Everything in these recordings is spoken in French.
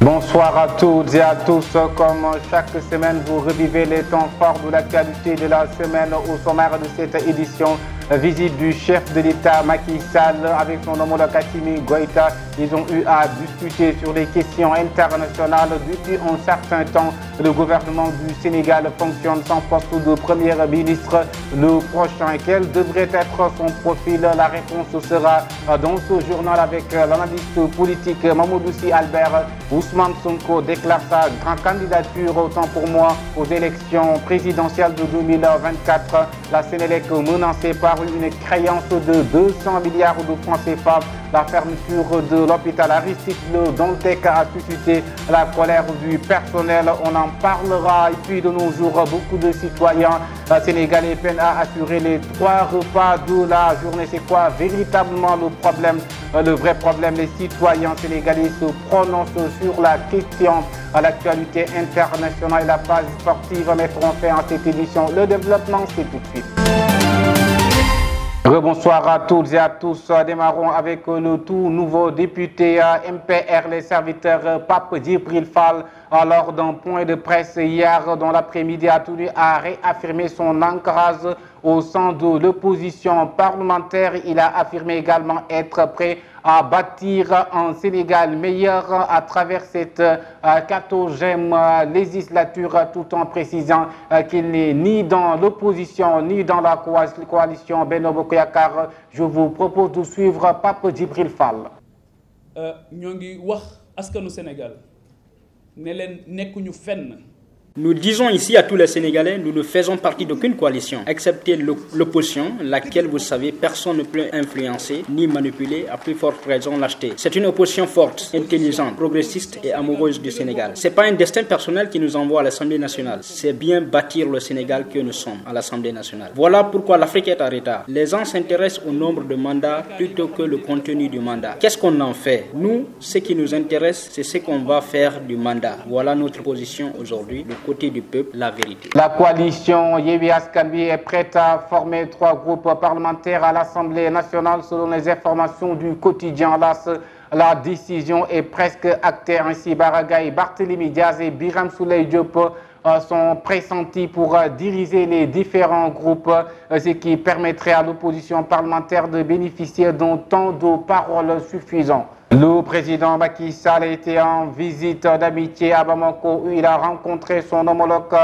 Bonsoir à toutes et à tous. Comme chaque semaine, vous revivez les temps forts de l'actualité de la semaine au sommaire de cette édition. Visite du chef de l'État Macky Sall avec son homologue Assimi Goïta. Ils ont eu à discuter sur les questions internationales. Depuis un certain temps, le gouvernement du Sénégal fonctionne sans poste de Premier ministre. Le prochain, quel devrait être son profil? La réponse sera dans ce journal avec l'analyste politique Mamadou Sy Albert. Ousmane Sonko déclare sa grande candidature, autant pour moi, aux élections présidentielles de 2024. La Sénélec menacée par une créance de 200 milliards de francs CFA. La fermeture de l'hôpital Aristide Le Dantec a suscité la colère du personnel. On en parlera. Et puis de nos jours, beaucoup de citoyens sénégalais peinent à assurer les 3 repas de la journée. C'est quoi véritablement le problème? Le vrai problème, les citoyens sénégalais se prononcent sur la question. À l'actualité internationale et la page sportive mettront fin à cette édition. Le développement, c'est tout de suite. Bonsoir à toutes et à tous. Démarrons avec le tout nouveau député MPR, les serviteurs Pape Djibril Fall. Lors d'un point de presse hier dans l'après-midi, a tenu à réaffirmer son ancrage au sein de l'opposition parlementaire. Il a affirmé également être prêt à bâtir un Sénégal meilleur à travers cette 14e législature, tout en précisant qu'il n'est ni dans l'opposition ni dans la coalition Benno Bokk Yakaar. Je vous propose de suivre Pape Djibril Fall. ñoo ngi wax askanu Sénégal ne leen nekkuñu fenn. Nous disons ici à tous les Sénégalais, nous ne faisons partie d'aucune coalition, excepté l'opposition, laquelle, vous savez, personne ne peut influencer ni manipuler, à plus forte raison l'acheter. C'est une opposition forte, intelligente, progressiste et amoureuse du Sénégal. C'est pas un destin personnel qui nous envoie à l'Assemblée nationale, c'est bien bâtir le Sénégal que nous sommes à l'Assemblée nationale. Voilà pourquoi l'Afrique est en retard. Les gens s'intéressent au nombre de mandats plutôt que le contenu du mandat. Qu'est-ce qu'on en fait? Nous, ce qui nous intéresse, c'est ce qu'on va faire du mandat. Voilà notre position aujourd'hui. Côté du peuple, la vérité. La coalition Yewwi Askan Wi est prête à former 3 groupes parlementaires à l'Assemblée nationale selon les informations du quotidien LAS. La décision est presque actée. Ainsi, Bara Gaye, Barthélémy Diaz et Birame Souleye Diop sont pressentis pour diriger les différents groupes, ce qui permettrait à l'opposition parlementaire de bénéficier d'un temps de parole suffisant. Le président Macky Sall a été en visite d'amitié à Bamako où il a rencontré son homologue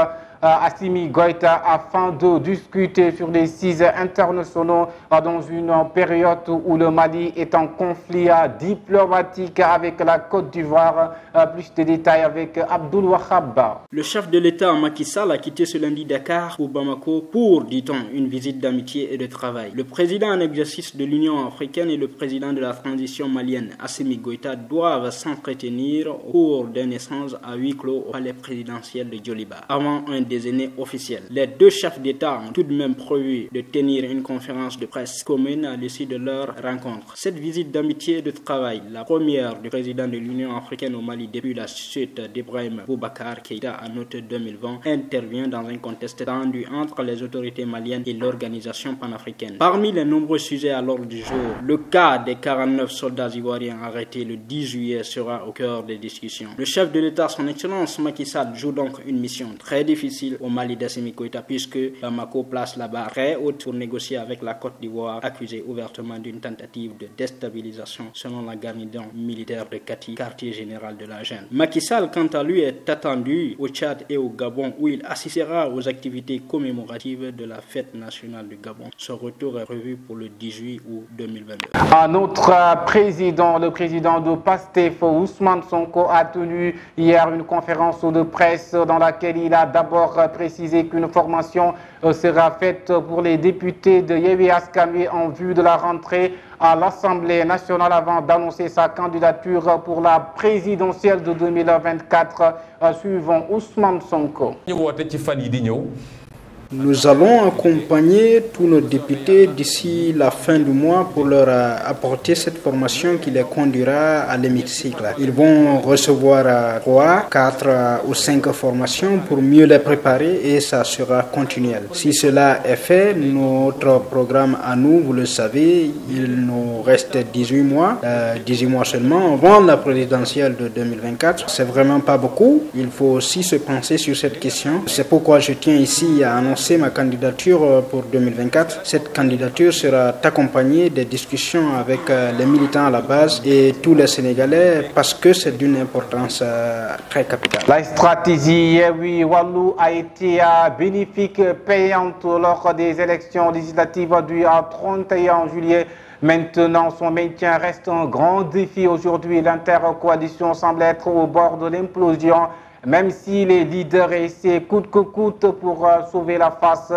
Assimi Goïta afin de discuter sur les 6 internationaux dans une période où le Mali est en conflit diplomatique avec la Côte d'Ivoire. Plus de détails avec Abdoul Wahab. Le chef de l'État Macky Sall a quitté ce lundi Dakar pour Bamako pour, dit-on, une visite d'amitié et de travail. Le président en exercice de l'Union africaine et le président de la transition malienne Assimi Goïta doivent s'entretenir au cours d'un échange à huis clos au palais présidentiel de Djoliba avant un déjeuner officiel. Les 2 chefs d'État ont tout de même prévu de tenir une conférence de presse commune à l'issue de leur rencontre. Cette visite d'amitié et de travail, la première du président de l'Union africaine au Mali depuis la chute d'Ibrahim Boubacar Keïta en août 2020, intervient dans un contexte tendu entre les autorités maliennes et l'organisation panafricaine. Parmi les nombreux sujets à l'ordre du jour, le cas des 49 soldats ivoiriens arrêtés le 10 juillet sera au cœur des discussions. Le chef de l'État, son Excellence Macky Sall, joue donc une mission très difficile au Mali d'Assimi Goïta puisque Bamako place la barre très haute pour négocier avec la Côte d'Ivoire, accusée ouvertement d'une tentative de déstabilisation selon la garnison militaire de Kati, quartier général de la Junte. Macky Sall, quant à lui, est attendu au Tchad et au Gabon où il assistera aux activités commémoratives de la fête nationale du Gabon. Son retour est prévu pour le 18 août 2022. Un autre président, le président de PASTEF, Ousmane Sonko, a tenu hier une conférence de presse dans laquelle il a d'abord précisé qu'une formation sera faite pour les députés de Yewwi Askan Wi en vue de la rentrée à l'Assemblée nationale avant d'annoncer sa candidature pour la présidentielle de 2024 suivant Ousmane Sonko. ñu woote ci fan yi di ñëw Nous allons accompagner tous nos députés d'ici la fin du mois pour leur apporter cette formation qui les conduira à l'hémicycle. Ils vont recevoir 3, 4 ou 5 formations pour mieux les préparer et ça sera continuel. Si cela est fait, notre programme à nous, vous le savez, il nous reste 18 mois seulement avant la présidentielle de 2024. C'est vraiment pas beaucoup. Il faut aussi se pencher sur cette question. C'est pourquoi je tiens ici à annoncer ma candidature pour 2024. Cette candidature sera accompagnée des discussions avec les militants à la base et tous les Sénégalais parce que c'est d'une importance très capitale. La stratégie Yewwi Wallu a été bénéfique, payante lors des élections législatives du 31 juillet. Maintenant, son maintien reste un grand défi. Aujourd'hui, l'intercoalition semble être au bord de l'implosion. Même si les leaders essaient coûte que coûte pour sauver la face.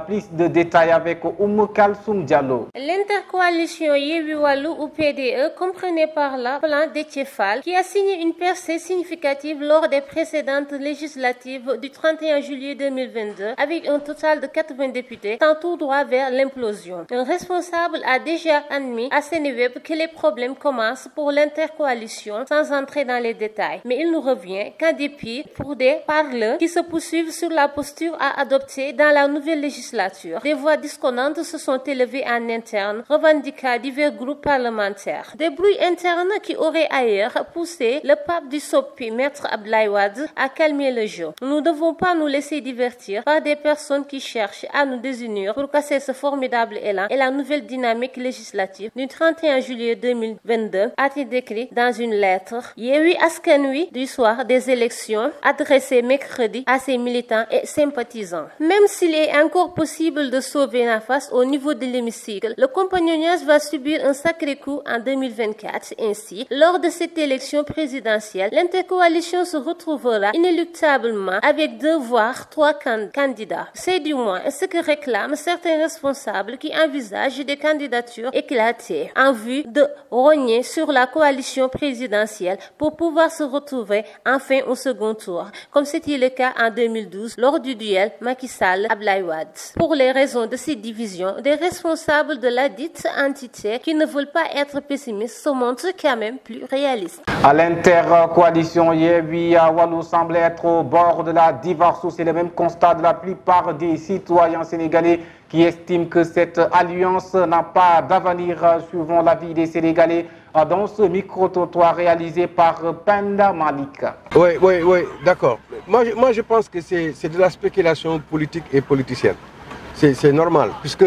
Plus de détails avec Oumou Kalsoum Diallo. L'intercoalition Yewwi Wallu ou PDE comprenait par là plan Déthié Fall qui a signé une percée significative lors des précédentes législatives du 31 juillet 2022 avec un total de 80 députés, tant tout droit vers l'implosion. Un responsable a déjà admis à Sénéweb que les problèmes commencent pour l'intercoalition sans entrer dans les détails. Mais il nous revient qu'en dépit pour des parleurs qui se poursuivent sur la posture à adopter dans la nouvelle législature. Des voix discordantes se sont élevées en interne, revendiquant divers groupes parlementaires. Des bruits internes qui auraient ailleurs poussé le pape du SOPI, Maître Abdoulaye Wade, à calmer le jeu. Nous ne devons pas nous laisser divertir par des personnes qui cherchent à nous désunir pour casser ce formidable élan et la nouvelle dynamique législative du 31 juillet 2022 a été décrite dans une lettre Yewwi Askan Wi du soir des élections adressée mercredi à ses militants et sympathisants. Même s'il est encore possible de sauver la face au niveau de l'hémicycle, le compagnonnage va subir un sacré coup en 2024. Ainsi, lors de cette élection présidentielle, l'intercoalition se retrouvera inéluctablement avec 2 voire 3 candidats. C'est du moins ce que réclament certains responsables qui envisagent des candidatures éclatées en vue de rogner sur la coalition présidentielle pour pouvoir se retrouver enfin au second tour, comme c'était le cas en 2012 lors du duel Macky Sall-Abdoulaye Wade. Pour les raisons de ces divisions, des responsables de la dite entité qui ne veulent pas être pessimistes se montrent quand même plus réalistes. À l'intercoalition Yewwi Wallu semble être au bord de la divorce. C'est le même constat de la plupart des citoyens sénégalais qui estiment que cette alliance n'a pas d'avenir, suivant l'avis des Sénégalais dans ce micro-trottoir réalisé par Penda Malik. Oui, d'accord. Moi, je pense que c'est de la spéculation politique et politicienne. C'est normal, puisque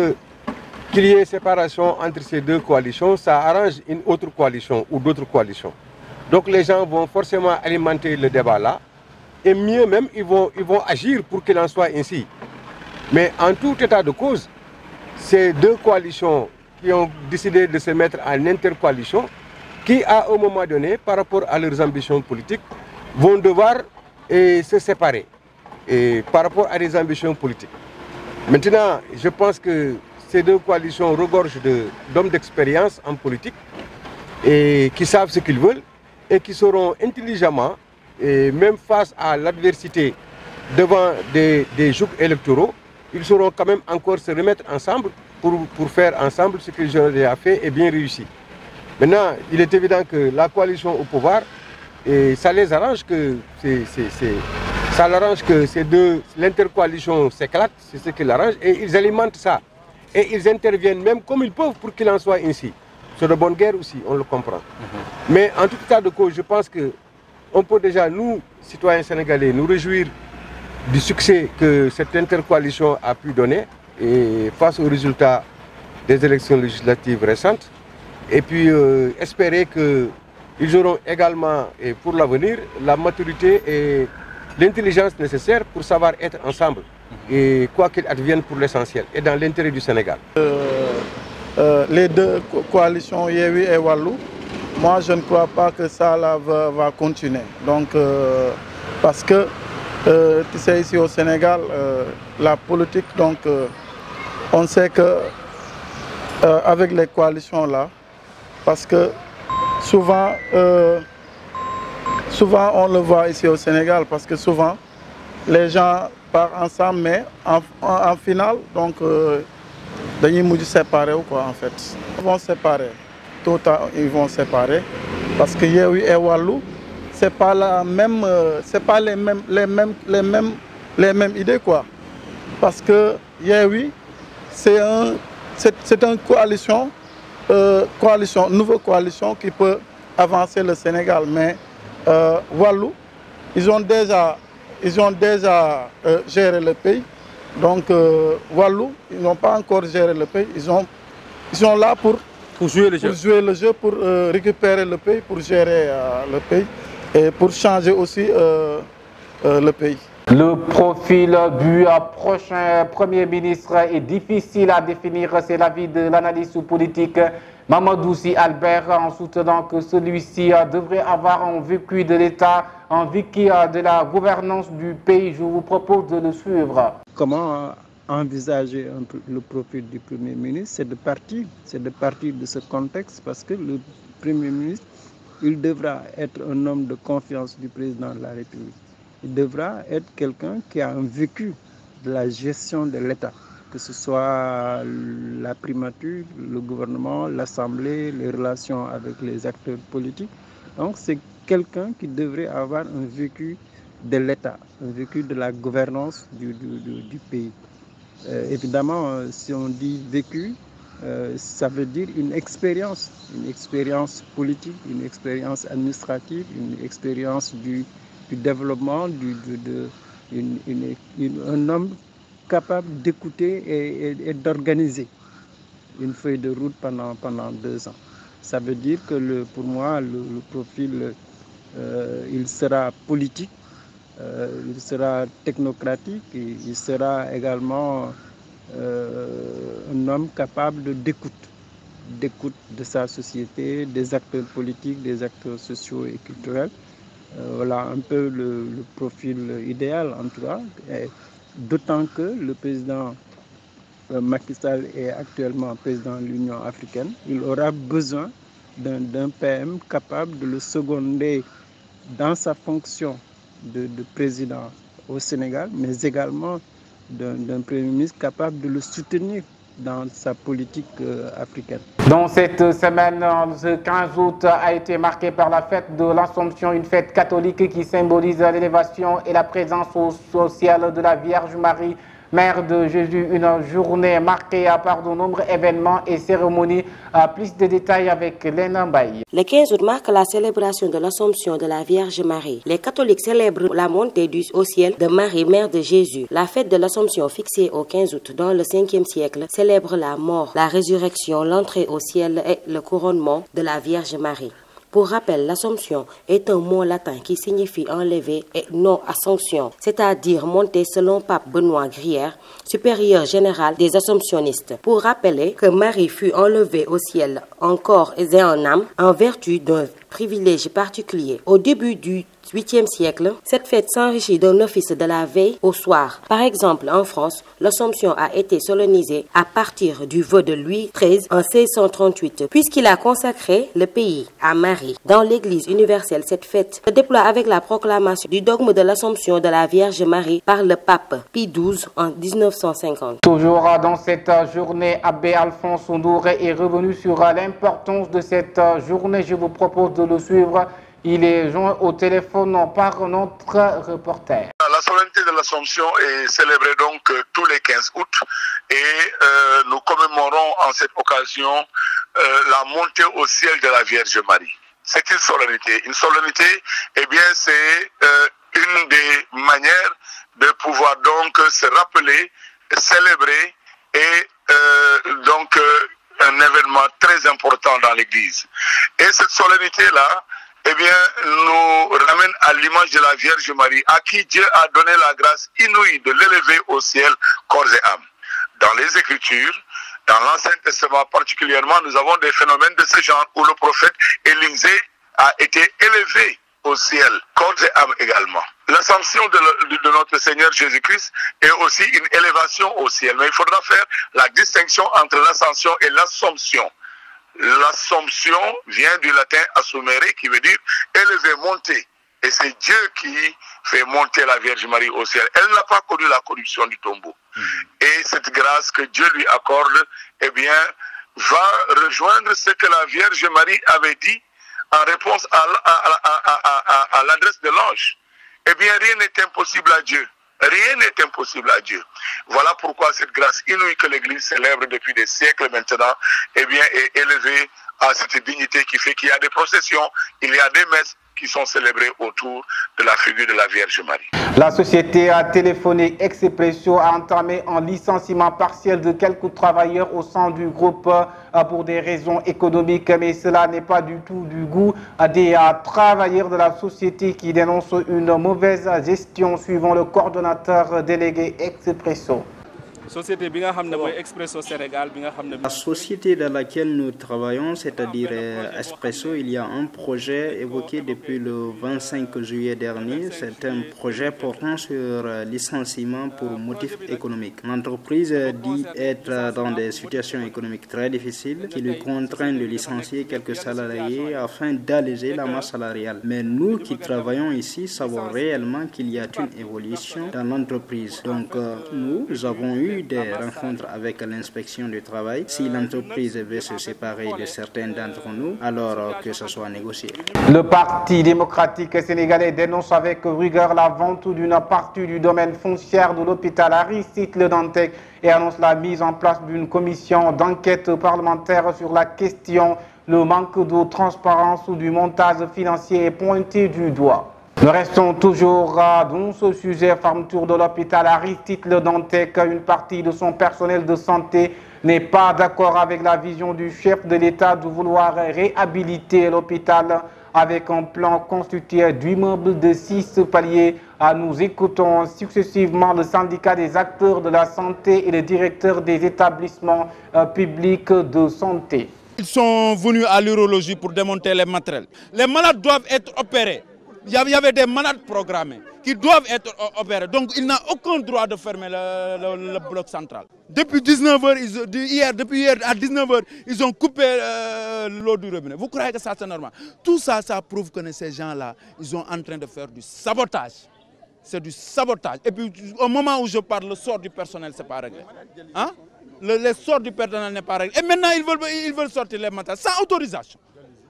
qu'il y ait séparation entre ces deux coalitions, ça arrange une autre coalition ou d'autres coalitions. Donc les gens vont forcément alimenter le débat là, et mieux même, ils vont agir pour qu'il en soit ainsi. Mais en tout état de cause, ces deux coalitions qui ont décidé de se mettre en intercoalition, qui à un moment donné, par rapport à leurs ambitions politiques, vont devoir se séparer par rapport à des ambitions politiques. Maintenant, je pense que ces deux coalitions regorgent d'hommes d'expérience en politique et qui savent ce qu'ils veulent et qui sauront intelligemment, et même face à l'adversité devant des jours électoraux, ils sauront quand même encore se remettre ensemble pour faire ensemble ce qu'ils ont déjà fait et bien réussi. Maintenant, il est évident que la coalition au pouvoir, et ça les arrange que ça l'arrange que l'intercoalition s'éclate, c'est ce qui l'arrange, et ils alimentent ça. Et ils interviennent même comme ils peuvent pour qu'il en soit ainsi. C'est de bonne guerre aussi, on le comprend. Mais en tout cas de cause, je pense qu'on peut déjà, nous, citoyens sénégalais, nous réjouir du succès que cette intercoalition a pu donner et face aux résultats des élections législatives récentes. Et puis espérer qu'ils auront également, et pour l'avenir, la maturité et l'intelligence nécessaire pour savoir être ensemble. Et quoi qu'il advienne pour l'essentiel, et dans l'intérêt du Sénégal. Les deux coalitions Yewwi et Wallu, moi je ne crois pas que ça là, va continuer. Donc, parce que tu sais, ici au Sénégal, la politique, donc on sait que avec les coalitions là, parce que souvent on le voit ici au Sénégal, parce que souvent les gens partent ensemble, mais en finale, donc, ils vont se séparer quoi, en fait. Ils vont se séparer. Ils vont se séparer. Parce que Yewwi et Wallu, c'est pas la même, c'est pas les mêmes idées, quoi. Parce que Yewwi, c'est une coalition, nouvelle coalition qui peut avancer le Sénégal. Mais Wallu, ils ont déjà géré le pays. Donc Wallu, ils n'ont pas encore géré le pays. Ils sont là pour jouer le jeu, pour récupérer le pays, pour gérer le pays et pour changer aussi le pays. Le profil du prochain Premier ministre est difficile à définir, c'est l'avis de l'analyste politique Mamadou Sy Albert, en soutenant que celui-ci devrait avoir un vécu de l'État, un vécu de la gouvernance du pays. Je vous propose de le suivre. Comment envisager le profil du Premier ministre? C'est de partir de ce contexte, parce que le Premier ministre, il devra être un homme de confiance du président de la République. Il devra être quelqu'un qui a un vécu de la gestion de l'État, que ce soit la primature, le gouvernement, l'Assemblée, les relations avec les acteurs politiques. Donc c'est quelqu'un qui devrait avoir un vécu de l'État, un vécu de la gouvernance du pays. Évidemment, si on dit vécu, ça veut dire une expérience politique, une expérience administrative, une expérience du développement, un homme capable d'écouter et d'organiser une feuille de route pendant 2 ans. Ça veut dire que pour moi, le profil, il sera politique, il sera technocratique, il sera également un homme capable d'écoute de sa société, des acteurs politiques, des acteurs sociaux et culturels. Voilà un peu le profil idéal en tout cas, d'autant que le président Macky Sall est actuellement président de l'Union africaine. Il aura besoin d'un PM capable de le seconder dans sa fonction de président au Sénégal, mais également d'un Premier ministre capable de le soutenir dans sa politique africaine. Dans cette semaine, le 15 août a été marqué par la fête de l'Assomption, une fête catholique qui symbolise l'élévation et la présence au ciel de la Vierge Marie, Mère de Jésus. Une journée marquée par de nombreux événements et cérémonies. Plus de détails avec Léna Mbaye. Le 15 août marque la célébration de l'Assomption de la Vierge Marie. Les catholiques célèbrent la montée au ciel de Marie, Mère de Jésus. La fête de l'Assomption, fixée au 15 août dans le 5e siècle, célèbre la mort, la résurrection, l'entrée au ciel et le couronnement de la Vierge Marie. Pour rappel, l'Assomption est un mot latin qui signifie enlever et non ascension, c'est-à-dire monter selon pape Benoît Grière, supérieur général des Assomptionnistes. Pour rappeler que Marie fut enlevée au ciel en corps et en âme en vertu d'un privilège particulier. Au début du 8e siècle, cette fête s'enrichit d'un office de la veille au soir. Par exemple, en France, l'Assomption a été solennisée à partir du vœu de Louis XIII en 1638, puisqu'il a consacré le pays à Marie. Dans l'Église universelle, cette fête se déploie avec la proclamation du dogme de l'Assomption de la Vierge Marie par le pape Pie XII en 1950. Toujours dans cette journée, Abbé Alphonse Ndouré est revenu sur l'importance de cette journée. Je vous propose de le suivre. Il est joint au téléphone par notre reporter. La solennité de l'Assomption est célébrée donc tous les 15 août et nous commémorons en cette occasion la montée au ciel de la Vierge Marie. C'est une solennité. Une solennité, eh bien, c'est une des manières de pouvoir donc se rappeler, célébrer et donc un événement très important dans l'Église. Et cette solennité-là, eh bien, nous ramène à l'image de la Vierge Marie, à qui Dieu a donné la grâce inouïe de l'élever au ciel, corps et âme. Dans les Écritures, dans l'Ancien Testament particulièrement, nous avons des phénomènes de ce genre où le prophète Élisée a été élevé au ciel, corps et âme également. L'ascension de notre Seigneur Jésus-Christ est aussi une élévation au ciel. Mais il faudra faire la distinction entre l'ascension et l'assomption. L'assomption vient du latin assumere qui veut dire élever, monter. Et c'est Dieu qui fait monter la Vierge Marie au ciel. Elle n'a pas connu la corruption du tombeau. Et cette grâce que Dieu lui accorde, eh bien, va rejoindre ce que la Vierge Marie avait dit en réponse à l'adresse de l'ange. Eh bien, rien n'est impossible à Dieu. Rien n'est impossible à Dieu. Voilà pourquoi cette grâce inouïe que l'Église célèbre depuis des siècles maintenant, eh bien, est élevée à cette dignité qui fait qu'il y a des processions, il y a des messes qui sont célébrées autour de la figure de la Vierge Marie. La société téléphonique Expresso a entamé un licenciement partiel de quelques travailleurs au sein du groupe pour des raisons économiques, mais cela n'est pas du tout du goût des travailleurs de la société qui dénoncent une mauvaise gestion suivant le coordonnateur délégué Expresso. La société dans laquelle nous travaillons, c'est-à-dire Expresso, il y a un projet évoqué depuis le 25 juillet dernier. C'est un projet portant sur licenciement pour motifs économiques. L'entreprise dit être dans des situations économiques très difficiles qui lui contraignent de licencier quelques salariés afin d'alléger la masse salariale. Mais nous qui travaillons ici savons réellement qu'il y a une évolution dans l'entreprise. Donc nous avons eu des rencontres avec l'inspection du travail. Si l'entreprise veut se séparer de certains d'entre nous, alors que ce soit négocié. Le Parti démocratique sénégalais dénonce avec rigueur la vente d'une partie du domaine foncier de l'hôpital Aristide Le Dantec et annonce la mise en place d'une commission d'enquête parlementaire sur la question. Le manque de transparence ou du montage financier est pointé du doigt. Nous restons toujours dans ce sujet, fermeture de l'hôpital Aristide Le Dantec. Une partie de son personnel de santé n'est pas d'accord avec la vision du chef de l'État de vouloir réhabiliter l'hôpital avec un plan constitué d'immeubles de 6 paliers. Nous écoutons successivement le syndicat des acteurs de la santé et le directeur des établissements publics de santé. Ils sont venus à l'urologie pour démonter les matériels. Les malades doivent être opérés. Il y avait des malades programmés qui doivent être opérés. Donc il n'a aucun droit de fermer le bloc central. Depuis 19h, depuis hier à 19h, ils ont coupé l'eau du robinet. Vous croyez que ça c'est normal? Tout ça, ça prouve que ces gens-là, ils sont en train de faire du sabotage. C'est du sabotage. Et puis au moment où je parle, le sort du personnel, ce n'est pas réglé. Hein? Le sort du personnel n'est pas réglé. Et maintenant, ils veulent sortir les matériels sans autorisation.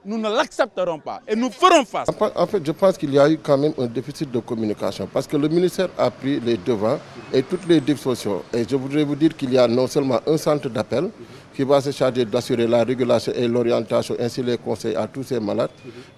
Nous ne l'accepterons pas et nous ferons face. En fait, je pense qu'il y a eu quand même un déficit de communication parce que le ministère a pris les devants et toutes les dispositions. Et je voudrais vous dire qu'il y a non seulement un centre d'appel qui va se charger d'assurer la régulation et l'orientation, ainsi les conseils à tous ces malades.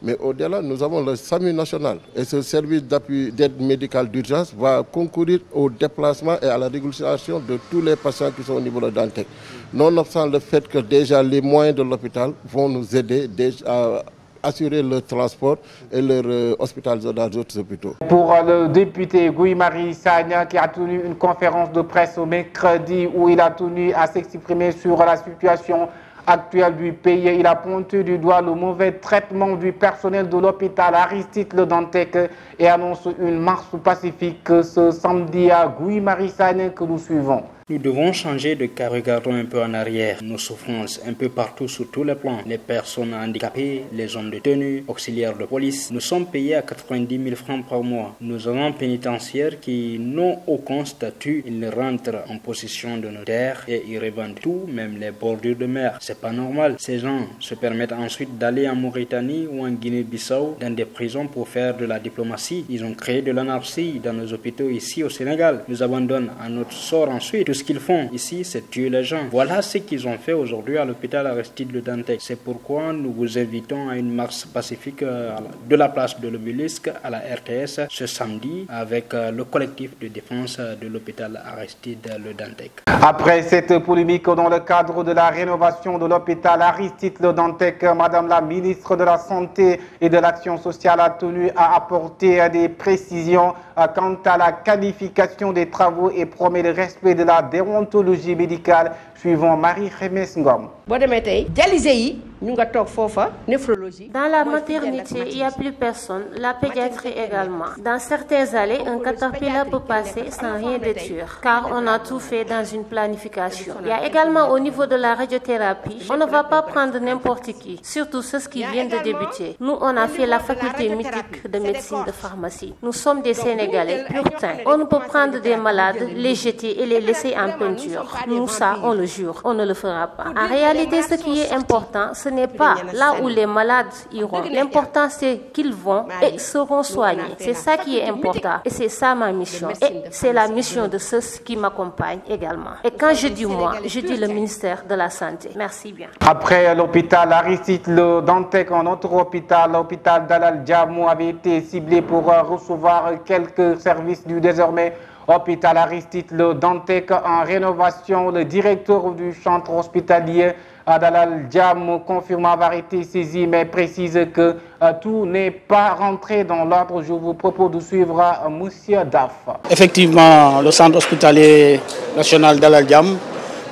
Mais au-delà, nous avons le SAMU national. Et ce service d'aide médicale d'urgence va concourir au déplacement et à la régulation de tous les patients qui sont au niveau de Dantec. Nonobstant le fait que déjà les moyens de l'hôpital vont nous aider à assurer le transport et leur hospitalisation dans d'autres hôpitaux. Pour le député Guy-Marie Sagna qui a tenu une conférence de presse au mercredi où il a tenu à s'exprimer sur la situation actuelle du pays, il a pointé du doigt le mauvais traitement du personnel de l'hôpital Aristide Le Dantec et annonce une marche pacifique ce samedi à Guy-Marie Sagna que nous suivons. Nous devons changer de cas. Regardons un peu en arrière. Nos souffrances un peu partout sur tous les plans. Les personnes handicapées, les hommes de tenue, auxiliaires de police. Nous sommes payés à 90 000 francs par mois. Nous avons pénitentiaires qui n'ont aucun statut. Ils rentrent en possession de nos terres et ils revendent tout, même les bordures de mer. C'est pas normal. Ces gens se permettent ensuite d'aller en Mauritanie ou en Guinée-Bissau dans des prisons pour faire de la diplomatie. Ils ont créé de l'anarchie dans nos hôpitaux ici au Sénégal. Nous abandonnons à notre sort ensuite. Ce qu'ils font ici, c'est tuer les gens. Voilà ce qu'ils ont fait aujourd'hui à l'hôpital Aristide Le Dantec. C'est pourquoi nous vous invitons à une marche pacifique de la place de l'Obélisque à la RTS ce samedi avec le collectif de défense de l'hôpital Aristide Le Dantec. Après cette polémique dans le cadre de la rénovation de l'hôpital Aristide Le Dantec, Madame la ministre de la Santé et de l'Action sociale a tenu à apporter des précisions quant à la qualification des travaux et promet le respect de la déontologie médicale suivant Marie-Khemesse Ngom. Boo demee tey dialysé yi Dans la maternité, il n'y a plus personne, la pédiatrie également. Dans certaines allées, un caterpillar peut passer sans rien détruire, car on a tout fait dans une planification. Il y a également au niveau de la radiothérapie, on ne va pas prendre n'importe qui, surtout ceux qui viennent de débuter. Nous, on a fait la faculté mythique de médecine de pharmacie. Nous sommes des Sénégalais puritains. On ne peut prendre des malades, les jeter et les laisser en peinture. Nous, ça, on le jure, on ne le fera pas. En réalité, ce qui est important, ce n'est pas là où les malades iront. L'important, c'est qu'ils vont et seront soignés. C'est ça qui est important. Et c'est ça ma mission. Et c'est la mission de ceux qui m'accompagnent également. Et quand je dis moi, je dis le ministère de la Santé. Merci bien. Après l'hôpital Aristide Le Dantec, un autre hôpital, l'hôpital Dalal Jammeh, avait été ciblé pour recevoir quelques services du désormais hôpital Aristide Le Dantec en rénovation. Le directeur du centre hospitalier Dalal Jammeh confirme avoir été saisi, mais précise que tout n'est pas rentré dans l'ordre. Je vous propose de suivre Monsieur Daf. Effectivement, le centre hospitalier national Dalal Jammeh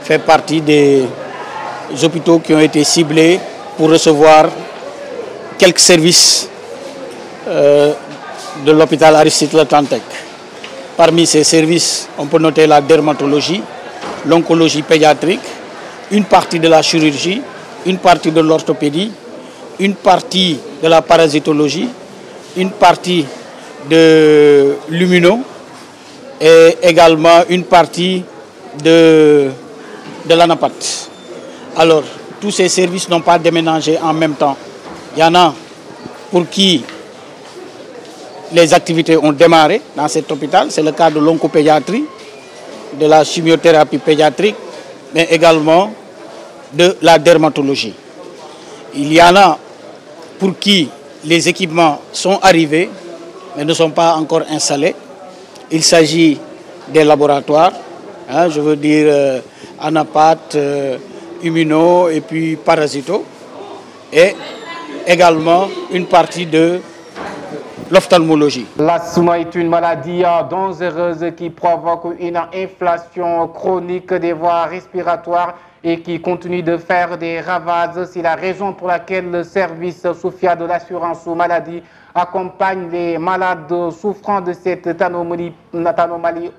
fait partie des hôpitaux qui ont été ciblés pour recevoir quelques services de l'hôpital Aristide Le Dantec. Parmi ces services, on peut noter la dermatologie, l'oncologie pédiatrique, une partie de la chirurgie, une partie de l'orthopédie, une partie de la parasitologie, une partie de l'immuno et également une partie de l'anapathie. Alors, tous ces services n'ont pas déménagé en même temps. Il y en a pour qui les activités ont démarré dans cet hôpital. C'est le cas de l'oncopédiatrie, de la chimiothérapie pédiatrique, mais également de la dermatologie. Il y en a pour qui les équipements sont arrivés, mais ne sont pas encore installés. Il s'agit des laboratoires, je veux dire anapath, immuno et puis parasito, et également une partie de l'ophtalmologie. L'asthme est une maladie dangereuse qui provoque une inflation chronique des voies respiratoires et qui continue de faire des ravages. C'est la raison pour laquelle le service Sophia de l'assurance maladie accompagne les malades souffrant de cette anomalie.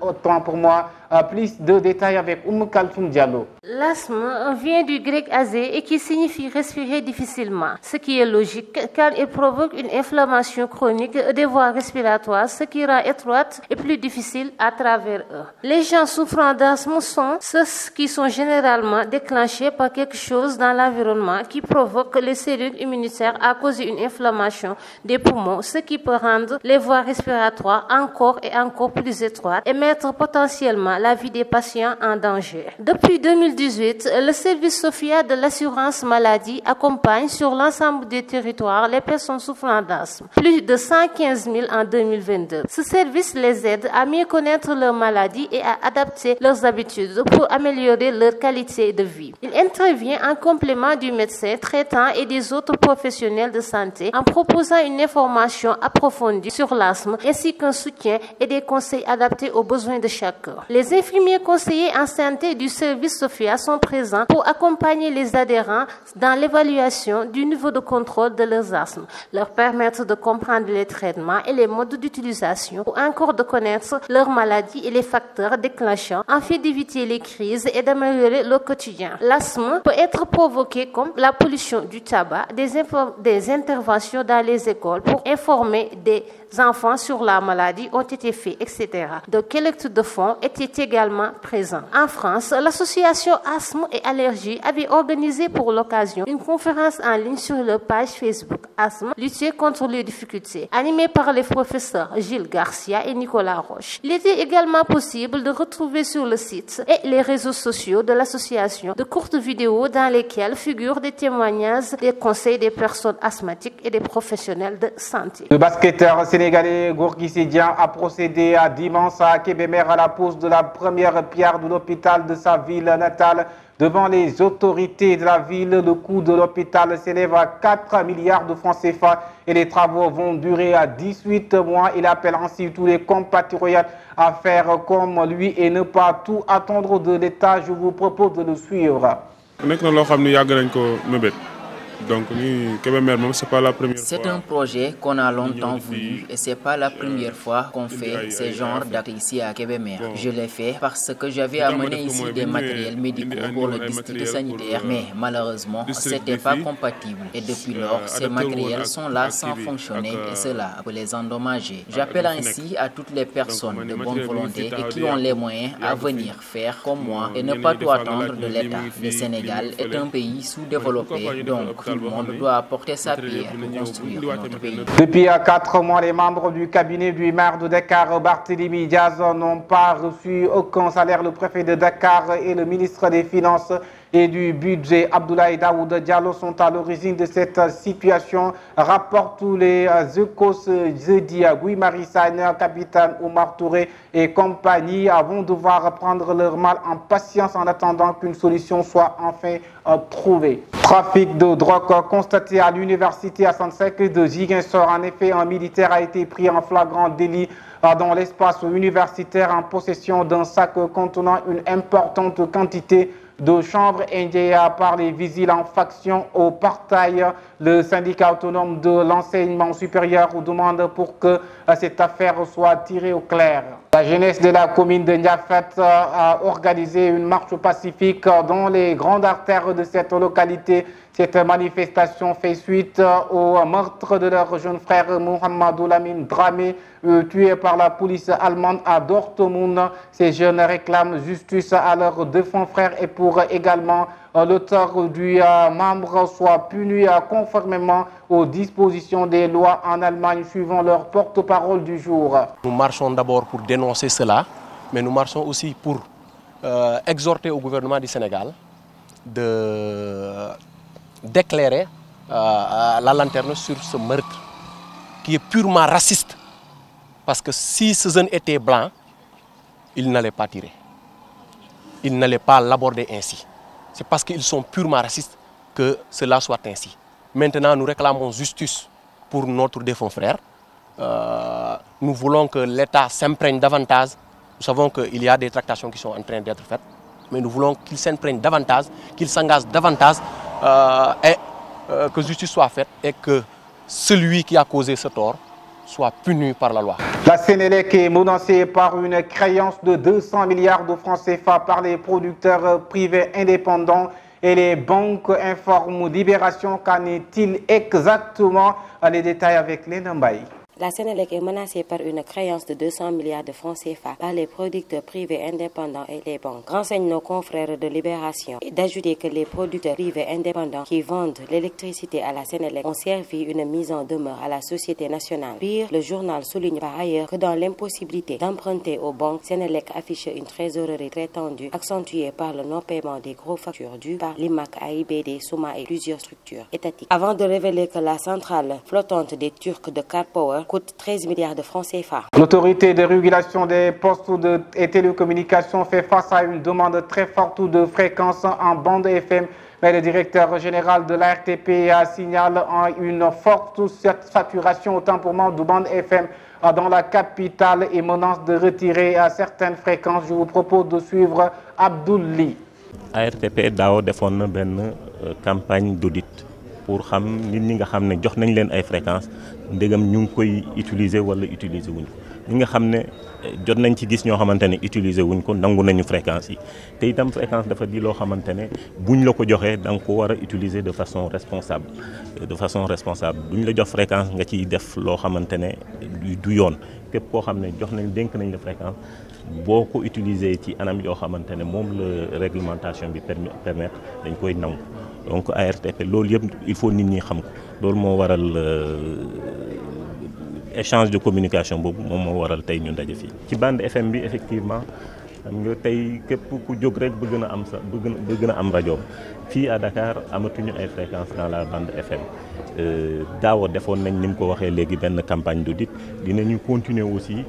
Autant pour moi. Plus de détails avec Kalfoum Diallo. L'asthme vient du grec azé et qui signifie respirer difficilement, ce qui est logique car il provoque une inflammation chronique des voies respiratoires, ce qui rend étroite et plus difficile à travers eux. Les gens souffrant d'asthme sont ceux qui sont généralement déclenchés par quelque chose dans l'environnement qui provoque les cellules immunitaires à cause d'une inflammation des poumons, ce qui peut rendre les voies respiratoires encore et encore plus étroites et mettre potentiellement la vie des patients en danger. Depuis 2018, le service Sophia de l'assurance maladie accompagne sur l'ensemble des territoires les personnes souffrant d'asthme. Plus de 115 000 en 2022. Ce service les aide à mieux connaître leur maladie et à adapter leurs habitudes pour améliorer leur qualité de vie. Il intervient en complément du médecin traitant et des autres professionnels de santé en proposant une information approfondie sur l'asthme ainsi qu'un soutien et des conseils adaptés aux besoins de chacun. Les infirmiers conseillers en santé du service Sophia sont présents pour accompagner les adhérents dans l'évaluation du niveau de contrôle de leurs asthmes, leur permettre de comprendre les traitements et les modes d'utilisation ou encore de connaître leur maladie et les facteurs déclenchants afin d'éviter les crises et d'améliorer leur quotidien. L'asthme peut être provoqué comme la pollution du tabac, des interventions dans les écoles pour informer des enfants sur la maladie ont été faits, etc. De collecte de fonds était également présent. En France, l'association Asthme et Allergies avait organisé pour l'occasion une conférence en ligne sur leur page Facebook Asthme, lutter contre les difficultés, animée par les professeurs Gilles Garcia et Nicolas Roche. Il était également possible de retrouver sur le site et les réseaux sociaux de l'association de courtes vidéos dans lesquelles figurent des témoignages, des conseils des personnes asthmatiques et des professionnels de santé. Le basketteur sénégalais Gorgui Sy-Dieng a procédé à dimanche à Kébémer à la pose de la première pierre de l'hôpital de sa ville natale. Devant les autorités de la ville, le coût de l'hôpital s'élève à 4 milliards de francs CFA et les travaux vont durer à 18 mois. Il appelle ainsi tous les compatriotes à faire comme lui et ne pas tout attendre de l'État. Je vous propose de le suivre. Donc, c'est pas la première fois. C'est un projet qu'on a longtemps voulu et c'est pas la première fois qu'on fait ce genre d'actes ici à Kébémer. Je l'ai fait parce que j'avais amené ici des matériels médicaux pour le district sanitaire, mais malheureusement, c'était pas compatible. Et depuis lors, ces matériels sont là sans fonctionner et cela peut les endommager. J'appelle ainsi à toutes les personnes de bonne volonté et qui ont les moyens à venir faire comme moi et ne pas tout attendre de l'État. Le Sénégal est un pays sous-développé, donc tout le monde doit apporter sa pierre pour construire notre pays. Depuis 4 mois, les membres du cabinet du maire de Dakar, Barthélémy Diaz, n'ont pas reçu aucun salaire. Le préfet de Dakar et le ministre des Finances et du budget, Abdoulaye Daoud Diallo, sont à l'origine de cette situation. Rapportent tous les échos ce jeudi. Guy Marius Sagna, capitaine Oumar Touré et compagnie vont devoir prendre leur mal en patience en attendant qu'une solution soit enfin trouvée. Trafic de drogue constaté à l'université Assane Seck de Ziguinchor. En effet, un militaire a été pris en flagrant délit dans l'espace universitaire en possession d'un sac contenant une importante quantité de chanvre indien par les vigilants faction au portail. Le syndicat autonome de l'enseignement supérieur demande pour que cette affaire soit tirée au clair. La jeunesse de la commune de Niafet a organisé une marche pacifique dans les grandes artères de cette localité. Cette manifestation fait suite au meurtre de leur jeune frère Mohamedou Lamine Dramé, tué par la police allemande à Dortmund. Ces jeunes réclament justice à leurs défunts frères et pour également l'auteur du membre soit puni conformément aux dispositions des lois en Allemagne, suivant leur porte-parole du jour. Nous marchons d'abord pour dénoncer cela, mais nous marchons aussi pour exhorter au gouvernement du Sénégal d'éclairer la lanterne sur ce meurtre qui est purement raciste. Parce que si ce jeune était blanc, il n'allait pas tirer. Il n'allait pas l'aborder ainsi. C'est parce qu'ils sont purement racistes que cela soit ainsi. Maintenant, nous réclamons justice pour notre défunt frère. Nous voulons que l'État s'imprègne davantage. Nous savons qu'il y a des tractations qui sont en train d'être faites, mais nous voulons qu'il s'imprègne davantage, qu'il s'engage davantage et que justice soit faite et que celui qui a causé ce tort soit puni par la loi. La Sénélec est menacée par une créance de 200 milliards de francs CFA par les producteurs privés indépendants et les banques informent Libération. Qu'en est-il exactement? Les détails avec Léna Mbaye. La Sénélec est menacée par une créance de 200 milliards de francs CFA par les producteurs privés indépendants et les banques. Renseignent nos confrères de Libération. Et d'ajouter que les producteurs privés indépendants qui vendent l'électricité à la Sénélec ont servi une mise en demeure à la société nationale. Pire, le journal souligne par ailleurs que dans l'impossibilité d'emprunter aux banques, Sénélec affiche une trésorerie très tendue, accentuée par le non-paiement des gros factures dues par l'IMAC, AIBD, Souma et plusieurs structures étatiques. Avant de révéler que la centrale flottante des Turcs de Car Power coûte 13 milliards de francs CFA. L'autorité de régulation des postes et télécommunications fait face à une demande très forte de fréquences en bande FM. Mais le directeur général de l'ARTP signale une forte saturation autant pour moi de bande FM dans la capitale et menace de retirer certaines fréquences. Je vous propose de suivre Abdouli. ARTP daaw defoon na benn campagne d'audit pour xam nit ñi nga xam ne jox nañ leen ay fréquences ndegam ñu ngi koy utiliser wala utiliser wuñ ko ñi nga xam ne jot nañ ci gis ñoo xamante ne utiliser wuñ ko nangu nañu fréquences yi te itam fréquence dafa di loo xamante ne buñ la ko joxee da nga ko war a utiliser de façon responsable duñ la jox fréquence nga ciy def loo xamante ne du yoon képp koo xam ne jox nañ dénk nañ la fréquence boo ko utiliser ci anam yoo xamante ne moom la réglementation bi permettre dañ koy nangu. Donc ARTP loolu yëpp il faut nit ñi xam ko loolu moo waral échange de communication boobu moom moo waral tey ñu ndaje fii. ci bande FM bi effectivement xam nga tey képp ku jóg rek bëgg na am rajo fii à Dakar amatuñu ay fréquences dans la bande FM daaw defoon nañ ni mu ko waxee léegi benn campagne d'audit dinañu continuer aussi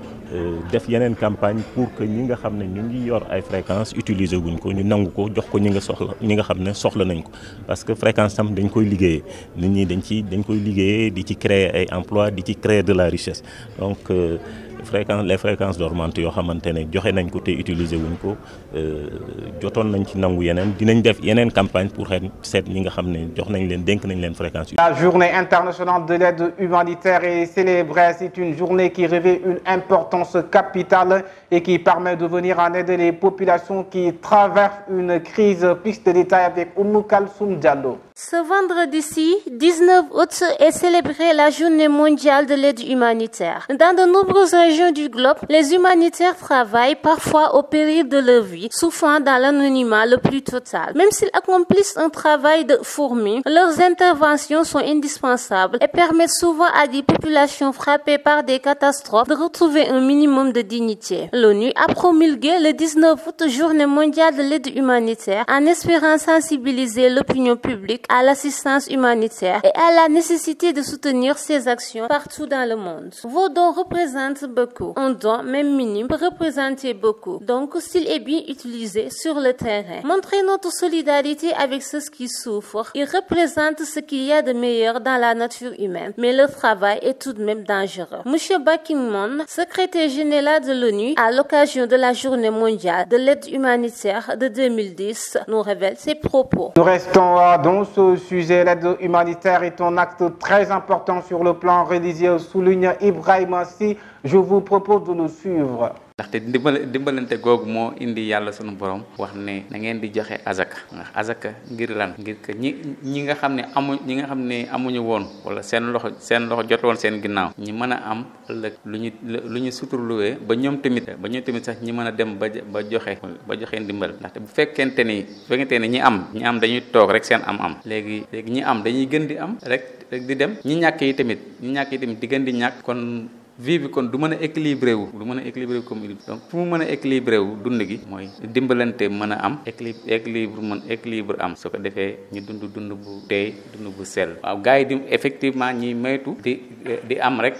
def yeneen campagne pour que ñi nga xam ne ñu ngi yor ay fréquences utiliser wuñ ko ñu nangu ko jox ko ñi nga xam ne soxla nañ ko parce que fréquence tam dañ koy liggéeyee nit ñi dañ koy liggéeyee di ci créer ay emplois di ci créer de la richesse donc les fréquences dormantes yoo xamante ne joxe nañ ko te utiliser wuñ ko jotoon nañ ci nangu yeneen dinañ def yeneen campagne pour seet ñi nga xam ne jox nañ leen dénk nañ leen fréquence. La journée internationale de l'aide humanitaire est célébrée. C'est une journée qui revêt une importance capitale et qui permet de venir en aide les populations qui traversent une crise. Plus de détails avec Oumou Kalsoum Diallo. Ce vendredi-ci, 19 août, est célébrée la journée mondiale de l'aide humanitaire. Dans de nombreuses régions du globe, les humanitaires travaillent parfois au péril de leur vie, souffrant dans l'anonymat le plus total. Même s'ils accomplissent un travail de fourmi, leurs interventions sont indispensables et permettent souvent à des populations frappées par des catastrophes de retrouver un minimum de dignité. L'ONU a promulgué le 19 août, journée mondiale de l'aide humanitaire, en espérant sensibiliser l'opinion publique à l'assistance humanitaire et à la nécessité de soutenir ces actions partout dans le monde. Vos dons représentent beaucoup. Un don, même minime, peut représenter beaucoup. Donc, s'il est bien utilisé sur le terrain, montrez notre solidarité avec ceux qui souffrent. Ils représentent ce qu'il y a de meilleur dans la nature humaine, mais leur travail est tout de même dangereux. Monsieur Ban Ki-moon, secrétaire général de l'ONU, à l'occasion de la journée mondiale de l'aide humanitaire de 2010, nous révèle ses propos. Nous restons dans ce sujet. L'aide humanitaire est un acte très important sur le plan religieux, souligne Ibrahima Sy. Je vous propose de nous suivre. ndaxte dimbalante googu moo indi yàlla sunu borom wax ne na ngeen di joxe azaka ndax azaka ngir lan ngir que ñi nga xam ne amuñu woon wala seen loxo jot woon seen ginnaaw ñi mën a am ëllëg lu ñu suturluwee ba ñoom tamit sax ñi mën a dem ba joxe ndimbal ndaxte bu fekkente ni ñi am dañuy toog rek seen am léegi ñi am dañuy gën di am rek di dem ñi ñàkk yi tamit di gën di ñàkk kon vie bi kon du mën a équilibré wu comme il donc fu mu mën a équilibré wu dund gi mooy dimbalante mën a am équilibre am su ko defee ñu dund bu teey dund bu sell waaw gars yi effectivement ñi maytu di am rek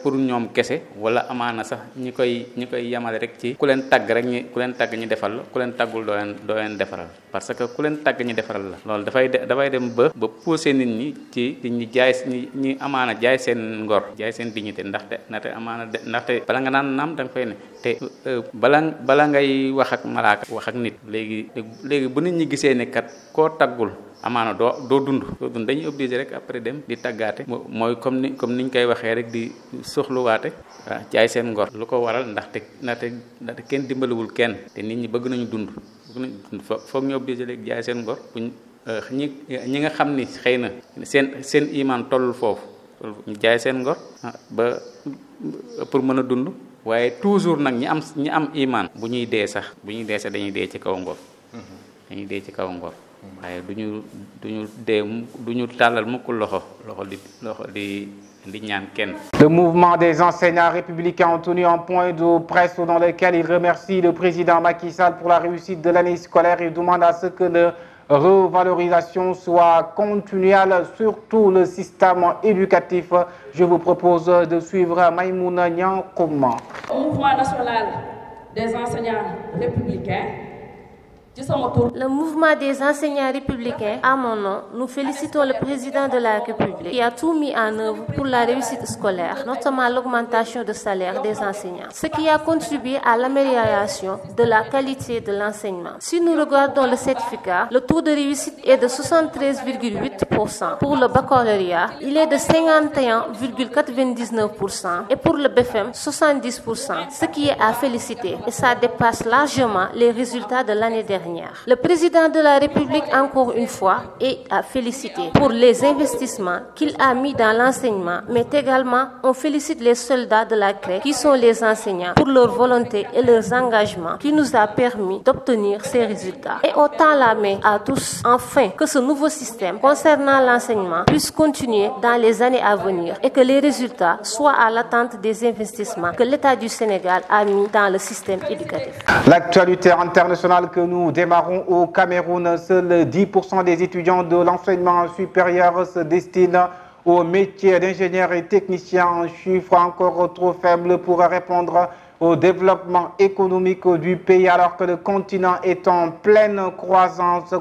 pour ñoom kese wala amaana sax ñi koy yamale rek ci ku leen tagg ñi defal la ku leen taggul doo leen defaral parce que ku leen tagg ñi defaral la loolu dafay dem ba pousser nit ñi ci ñi ñi amaana jaay seen ngor jaay seen dignité ndaxte bala nga naan naam da nga fay ne te bala ngay wax ak malaaka wax ak nit léegi bu nit ñi gisee ne kat koo taggul amaana doo dund dañuy obligé rek après dem di taggaate mooy comme niñ koy waxee rek di soxluwaate waaw jaay seen ngor lu ko waral ndaxte kenn dimbaliwul kenn te nit ñi bëgg nañu dund foog ñu obligé rek jaay seen ngor ñi nga xam ni xëy na seen iman tollul foofu ñu jaay seen ngor ba pour mën a dund waaye toujours nag ñi am iman bu ñuy dee sax dañuy dee ci kaw ngor waaye duñu tàllal mukk loxo di ñaan kenn. Le mouvement des enseignants républicains ont tenu un point de presse dans lequel il remercie le président Macky Sall pour la réussite de l'année scolaire et demande à ce que le revalorisation soit continuelle sur tout le système éducatif. Je vous propose de suivre Maïmouna Nyankouma. Au mouvement national des enseignants républicains, le mouvement des enseignants républicains, à mon nom, nous félicitons le président de la République qui a tout mis en œuvre pour la réussite scolaire, notamment l'augmentation de salaire des enseignants, ce qui a contribué à l'amélioration de la qualité de l'enseignement. Si nous regardons le certificat, le taux de réussite est de 73,8%. Pour le baccalauréat, il est de 51,99% et pour le BFM, 70%, ce qui est à féliciter et ça dépasse largement les résultats de l'année dernière. Le président de la République, encore une fois, est à féliciter pour les investissements qu'il a mis dans l'enseignement, mais également on félicite les soldats de la CRE qui sont les enseignants pour leur volonté et leurs engagements qui nous a permis d'obtenir ces résultats. Et on tend la main à tous, afin que ce nouveau système concernant l'enseignement puisse continuer dans les années à venir et que les résultats soient à l'attente des investissements que l'État du Sénégal a mis dans le système éducatif. L'actualité internationale que nous démarrons au Cameroun, seuls 10% des étudiants de l'enseignement supérieur se destinent au métier d'ingénieur et technicien, un chiffre encore trop faible pour répondre au développement économique du pays alors que le continent est en pleine croissance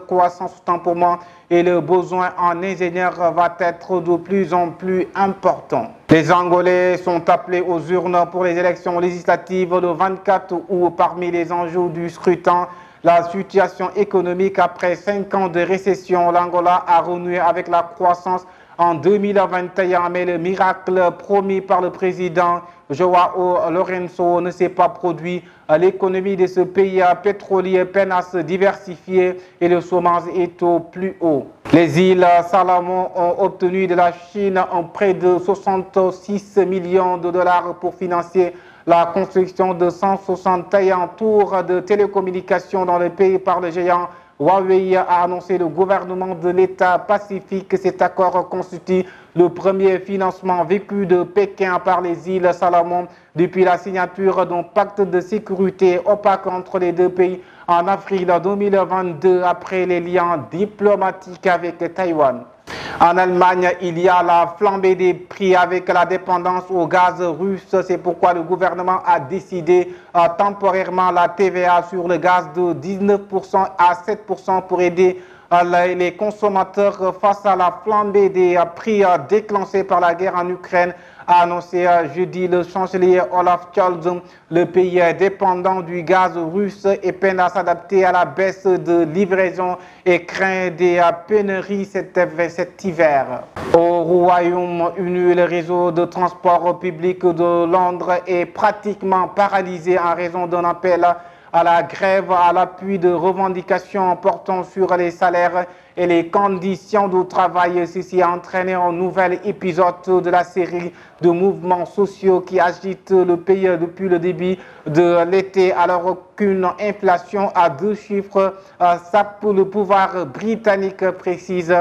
autant pour moi et le besoin en ingénieurs va être de plus en plus important. Les Angolais sont appelés aux urnes pour les élections législatives le 24 août. Parmi les enjeux du scrutin, la situation économique après 5 ans de récession, l'Angola a renoué avec la croissance en 2021, mais le miracle promis par le président João Lourenço ne s'est pas produit. L'économie de ce pays pétrolier peine à se diversifier et le chômage est au plus haut. Les îles Salomon ont obtenu de la Chine un prêt de 66 millions de dollars pour financer la construction de 161 tours de télécommunications dans le pays par le géant Huawei, a annoncé le gouvernement de l'État Pacifique. Cet accord constitue le premier financement vécu de Pékin par les îles Salomon depuis la signature d'un pacte de sécurité opaque entre les deux pays en avril 2022 après les liens diplomatiques avec Taïwan. En Allemagne, il y a la flambée des prix avec la dépendance au gaz russe. C'est pourquoi le gouvernement a décidé temporairement la TVA sur le gaz de 19% à 7% pour aider les consommateurs face à la flambée des prix déclenchée par la guerre en Ukraine, a annoncé jeudi le chancelier Olaf Scholz. Le pays dépendant du gaz russe et peine à s'adapter à la baisse de livraison et craint des pénuries cet hiver. Au Royaume-Uni, le réseau de transport public de Londres est pratiquement paralysé en raison d'un appel à la grève à l'appui de revendications portant sur les salaires et les conditions de travail. Ceci a entraîné un nouvel épisode de la série de mouvements sociaux qui agitent le pays depuis le début de l'été, alors qu'une inflation à 2 chiffres sape le pouvoir britannique, précise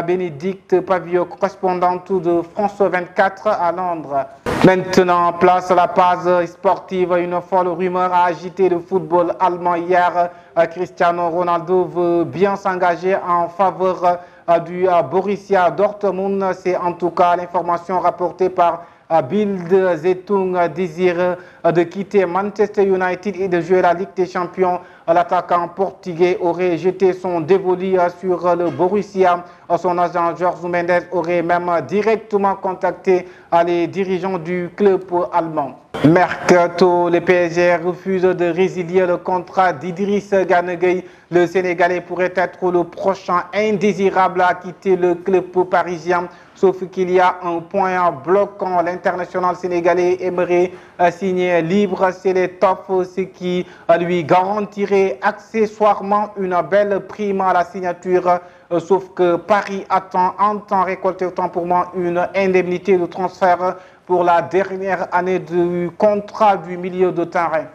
Bénédicte Pavio, correspondante de France 24 à Londres. Maintenant, place à la page sportive. Une folle rumeur a agité le football allemand hier. Cristiano Ronaldo veut bien s'engager en faveur du Borussia Dortmund. C'est en tout cas l'information rapportée par Bild Zeitung. Désire de quitter Manchester United et de jouer la Ligue des Champions. L'attaquant portugais aurait jeté son dévolu sur le Borussia. Son agent Jorge Mendes aurait même directement contacté les dirigeants du club allemand. Mercato, le PSG refuse de résilier le contrat d'Idriss Gana Gueye. Le Sénégalais pourrait être le prochain indésirable à quitter le club parisien. Sauf qu'il y a un point bloquant. L'international sénégalais aimerait signer libre. C'est l'étoffe, ce qui lui garantirait accessoirement une belle prime à la signature. Sauf que Paris entend récolter autant pour moi une indemnité de transfert pour la dernière année du contrat du milieu de terrain.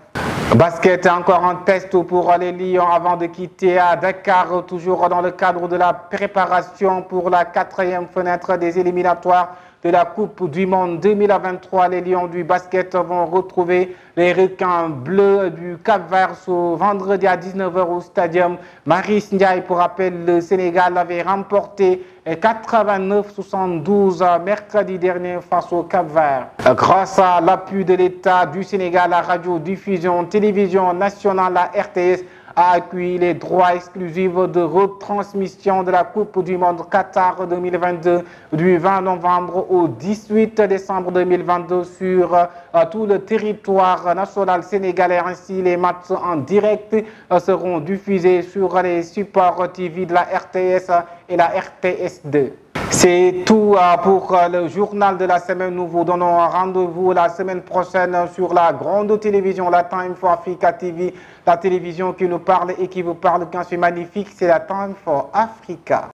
Basket, encore un test pour les Lions avant de quitter à Dakar, toujours dans le cadre de la préparation pour la 4e fenêtre des éliminatoires de la Coupe du Monde 2023. Les Lions du basket vont retrouver les requins bleus du Cap-Vert ce vendredi à 19h au stadium Marius Ndiaye. Pour rappel, le Sénégal avait remporté 89-72 mercredi dernier face au Cap-Vert. Grâce à l'appui de l'État du Sénégal, la radiodiffusion télévision nationale, la RTS, a accueilli les droits exclusifs de retransmission de la Coupe du Monde Qatar 2022 du 20 novembre au 18 décembre 2022 sur tout le territoire national sénégalais. Ainsi, les matchs en direct seront diffusés sur les supports TV de la RTS et la RTS2. C'est tout pour le journal de la semaine. Nous vous donnons rendez-vous la semaine prochaine sur la grande télévision, la Time for Africa TV, la télévision qui nous parle et qui vous parle quand c'est magnifique, c'est la Time for Africa.